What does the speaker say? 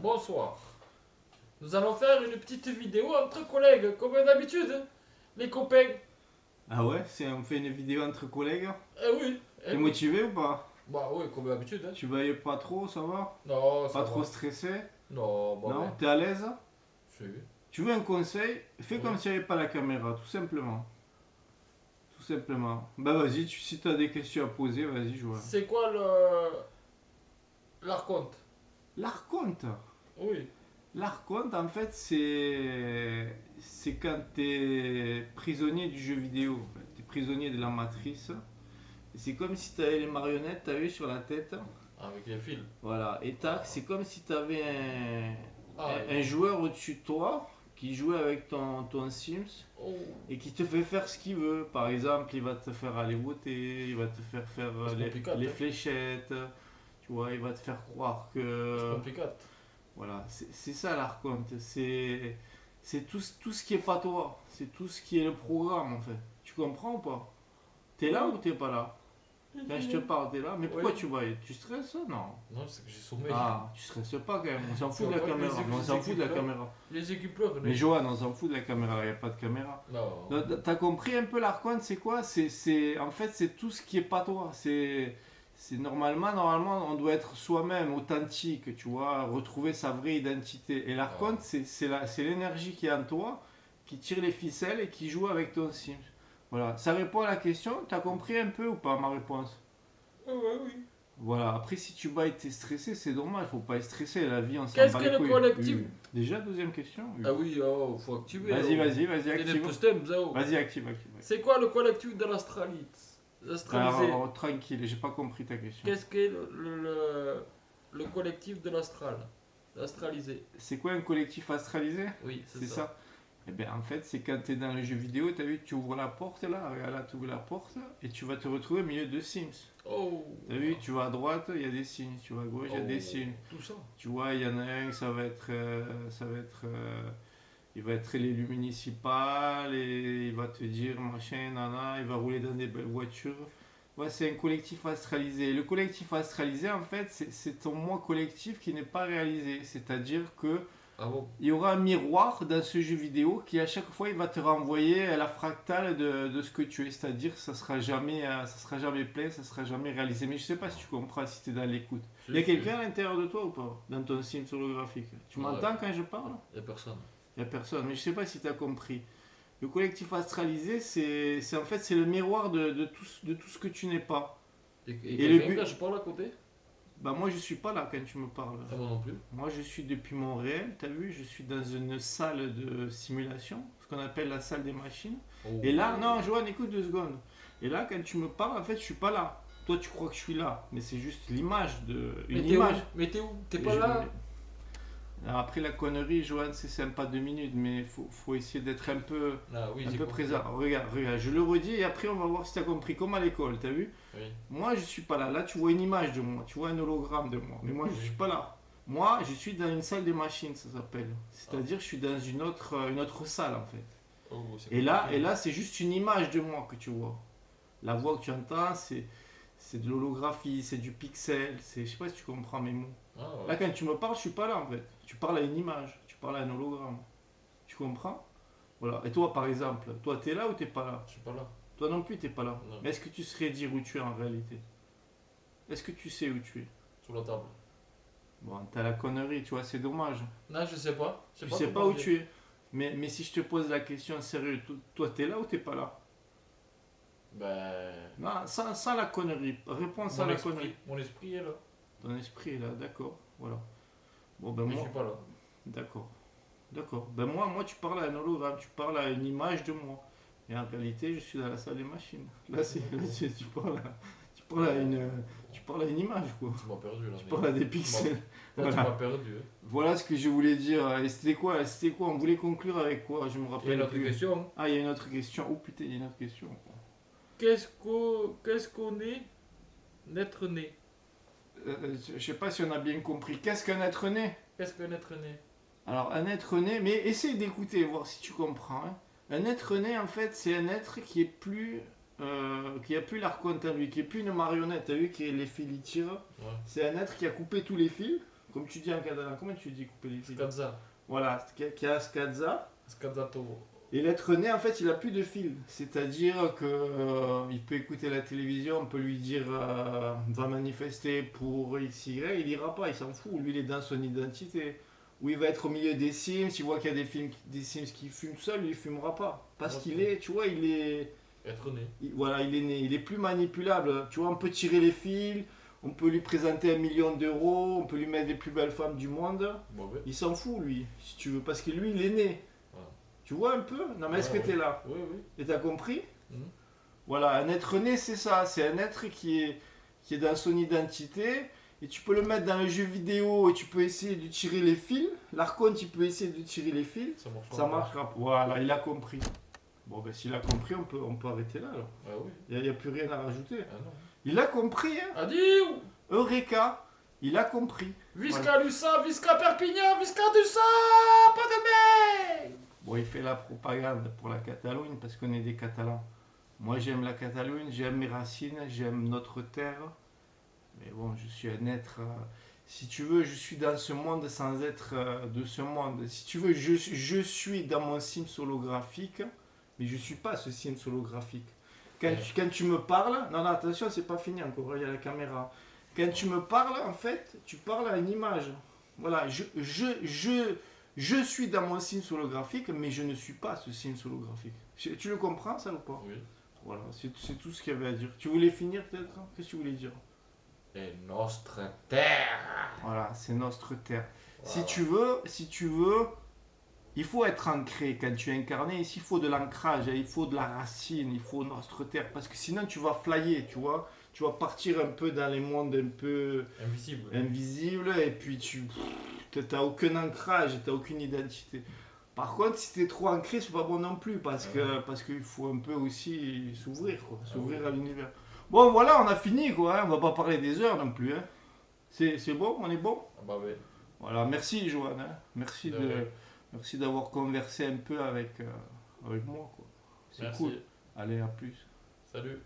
Bonsoir. Nous allons faire une petite vidéo entre collègues, comme d'habitude, les copains. Ah ouais, on fait une vidéo entre collègues. Eh oui, eh T'es oui. motivé ou pas? Bah oui, comme d'habitude. Hein. Tu bailles pas trop, ça va? Non, ça Pas trop va. stressé? Non, bah Non? ouais. T'es à l'aise? Si. Tu veux un conseil? Fais Oui. comme s'il n'y avait pas la caméra, tout simplement. Tout simplement. Bah vas-y, si t'as des questions à poser, vas-y, je vois. C'est quoi l'archonte? L'archonte. Oui. L'archonte, en fait, c'est quand t'es prisonnier du jeu vidéo. En fait. T'es prisonnier de la matrice. Et c'est comme si t'avais les marionnettes, t'as vu, sur la tête. Avec les fils. Voilà, et tac, Ah, c'est comme si tu avais ah un oui. joueur au-dessus de toi qui jouait avec ton Sims Oh, et qui te fait faire ce qu'il veut. Par exemple, il va te faire aller voter, il va te faire faire c'est compliqué, les hein. fléchettes, tu vois, il va te faire croire C'est que. compliqué. Voilà, c'est ça l'archonte. C'est tout ce qui est pas toi, c'est tout ce qui est le programme en fait. Tu comprends ou pas? T'es là Oui. ou t'es pas là? Quand je te parle, t'es là, mais Oui. pourquoi tu bailles? Tu stresses? Non. Non, c'est que j'ai sommeil. Ah, tu stresses pas quand même, on s'en Tu fout de vois la pas que caméra, mais on les s'en fout de la écoupleurs, caméra. les écoupleurs, Mais René. Johan, on s'en fout de la caméra, il n'y a pas de caméra. Non. Donc, t'as compris un peu l'archonte, c'est quoi? En fait, c'est tout ce qui est pas toi. Normalement, on doit être soi-même, authentique, tu vois, retrouver sa vraie identité. Et Ah. l'archonte, c'est l'énergie qui est en toi, qui tire les ficelles et qui joue avec ton Sims. Voilà, ça répond à la question, t'as compris un peu ou pas ma réponse? Ouais, ouais, oui. Voilà, après si tu bats et t'es stressé, c'est normal, faut pas être stressé, la vie on s'en Qu'est-ce bat que les le couilles. collectif. Déjà, deuxième question. Ah oui, oh, faut activer. Vas-y, Oh. vas-y, vas-y, T'es active. postem, zao. Vas-y, active, active. C'est quoi le collectif de l'astralisé? Alors, tranquille, j'ai pas compris ta question. Qu'est-ce qu'est le collectif de l'astral? L'astralisé. C'est quoi un collectif astralisé? Oui, c'est C'est ça. ça? Eh bien, en fait, c'est quand t'es dans le jeu vidéo, t'as vu, tu ouvres la porte là, regarde là, tu ouvres la porte et tu vas te retrouver au milieu de Sims. Oh. T'as vu, tu vas à droite, il y a des signes, tu vas à gauche, il y a des Oh. signes. Tout ça. Tu vois, il y en a un, il va être l'élu municipal et il va te dire machin, nana, il va rouler dans des belles voitures. Ouais, c'est un collectif astralisé. Le collectif astralisé, en fait, c'est ton moi collectif qui n'est pas réalisé. C'est-à-dire que Ah bon? il y aura un miroir dans ce jeu vidéo qui, à chaque fois, il va te renvoyer à la fractale de ce que tu es. C'est-à-dire que ça sera jamais plein, ça sera jamais réalisé. Mais je sais pas si tu comprends, si tu es dans l'écoute. Il Si, y a si. quelqu'un à l'intérieur de toi ou pas? Dans ton sim holographique. Tu Ouais. m'entends quand je parle? Y a personne. Il n'y a personne. Mais je sais pas si tu as compris. Le collectif astralisé, en fait c'est le miroir de tout ce que tu n'es pas. Et Et le quelqu'un but, cache pas là à côté? bah moi je suis pas là quand tu me parles. Ah, moi non plus. Moi je suis depuis Montréal, t'as vu, je suis dans une salle de simulation, ce qu'on appelle la salle des machines. Oh. Et là, non, Joanne, écoute 2 secondes. Et là, quand tu me parles, en fait, je suis pas là. Toi, tu crois que je suis là, mais c'est juste Mais une t'es où? image. Mais t'es où? T'es Et pas là? alors après la connerie, Joanne, c'est sympa 2 minutes, mais faut essayer d'être Ah oui, un j'ai peu compris. présent. Regarde, regarde, je le redis et après on va voir si tu as compris. Comme à l'école, t'as vu? Oui. Moi, je suis pas là. Là, tu vois une image de moi, tu vois un hologramme de moi. Mais moi, je Oui. suis pas là. Moi, je suis dans une salle des machines, ça s'appelle. Ah. C'est-à-dire, je suis dans une autre salle en fait. Oh, c'est Et compliqué. là, c'est juste une image de moi que tu vois. La voix que tu entends, c'est de l'holographie, c'est du pixel. Je sais pas si tu comprends mes mots. Ah Là, ouais. quand tu me parles, je suis pas là en fait. Tu parles à une image, tu parles à un hologramme. Tu comprends? Voilà. Et toi, par exemple, toi, t'es là ou t'es pas là? Je suis pas là. Toi non plus, t'es pas là. Non. Mais est-ce que tu saurais dire où tu es en réalité? Est-ce que tu sais où tu es? Sous la table. Bon, t'as la connerie, tu vois, c'est dommage. Non, je sais pas. Je sais Tu pas sais pas comment où dire. tu es. Mais si je te pose la question sérieux, toi, t'es là ou t'es pas là? Ben. Non, sans la connerie. Réponds sans la connerie. Mon esprit est là. Ton esprit est là, d'accord. Voilà. Bon, ben Mais je suis moi, pas là. d'accord. D'accord. Ben moi, tu parles à un hologramme, tu parles à une image de moi. Et en réalité, je suis dans la salle des machines. Tu parles à Oh. tu parles à une image, quoi. Tu m'as perdu là, Tu mec. parles à des Tu m'as... pixels. Là, tu m'as Voilà. perdu. Hein. Voilà ce que je voulais dire. Et c'était quoi? C'était quoi? On voulait conclure avec quoi? Je me Il y a une rappelle autre plus. question. Ah, il y a une autre question. Oh putain, il y a une autre question. Qu'est-ce qu'on est N'être né. Je sais pas si on a bien compris. Qu'est-ce qu'un être né? Qu'est-ce qu'un être né? Alors, un être né, mais essaye d'écouter, voir si tu comprends. Hein. Un être né, en fait, c'est un être qui est plus. Qui a plus l'archonte en lui, qui est plus une marionnette, t'as vu, qui les fils il tire. Ouais. C'est un être qui a coupé tous les fils, Comme tu dis en catalan, comment tu dis couper les fils? Scazza. Voilà, qui a Scazza. Scazzato. Et l'être né, en fait, il a plus de fil. C'est-à-dire que il peut écouter la télévision, on peut lui dire va manifester pour X, Y, il ira pas, il s'en fout. Lui, il est dans son identité. Ou il va être au milieu des Sims, il voit qu'il y a des Sims qui fument seul, lui, il fumera pas. Parce Ok. qu'il est, tu vois, il est. Être né. Voilà, il est né, il est plus manipulable. Tu vois, on peut tirer les fils, on peut lui présenter 1 million d'euros, on peut lui mettre les plus belles femmes du monde. Mauvais. Il s'en fout, lui, si tu veux, parce que lui, il est né. Voilà. Tu vois un peu? Non, mais est-ce que Ouais, t'es là? Oui, oui. Et t'as compris? Mhm. Voilà, un être né, c'est ça. C'est un être qui est dans son identité. Et tu peux le mettre dans le jeu vidéo et tu peux essayer de tirer les fils. L'Archon, tu peux essayer de tirer les fils. Ça marchera Ça pas. marchera pas. Voilà, il a compris. Bon, ben s'il a compris, on peut arrêter là. Alors. Ah oui. Il n'y a plus rien à rajouter. Ah non. Il a compris, hein. Adieu. Eureka, il a compris. Visca Lussa, Visca Perpignan, Visca Dussa, pas de mer. Bon, il fait la propagande pour la Catalogne parce qu'on est des Catalans. Moi, j'aime la Catalogne, j'aime mes racines, j'aime notre terre. Mais bon, je suis un être. Si tu veux, je suis dans ce monde sans être de ce monde. Si tu veux, je suis dans mon sim holographique, mais je suis pas ce sim holographique. Quand tu me parles, non, non, attention, c'est pas fini encore, il y a la caméra. Quand tu me parles, en fait, tu parles à une image. Voilà, je suis dans mon sim holographique, mais je ne suis pas ce sim holographique. Tu le comprends, ça ou pas? Oui. Voilà, c'est tout ce qu'il y avait à dire. Tu voulais finir peut-être? Qu'est-ce que tu voulais dire? Et nostre terre. Voilà, c'est notre terre. Voilà. Si tu veux, il faut être ancré quand tu es incarné. Ici, il faut de l'ancrage, il faut de la racine, il faut notre terre. Parce que sinon, tu vas flyer, tu vois. Tu vas partir un peu dans les mondes un peu Invisible. invisibles et puis tu n'as aucun ancrage, tu n'as aucune identité. Par contre, si tu es trop ancré, c'est pas bon non plus parce qu'il faut un peu aussi s'ouvrir, quoi. S'ouvrir à l'univers. Bon, voilà, on a fini, quoi. Hein. On va pas parler des heures non plus. Hein. C'est bon, on est bon. Ah bah oui. Voilà, merci Joanne. Hein. De rien. Merci d'avoir conversé un peu avec moi. Quoi. C'est Merci. cool. Allez, à plus. Salut.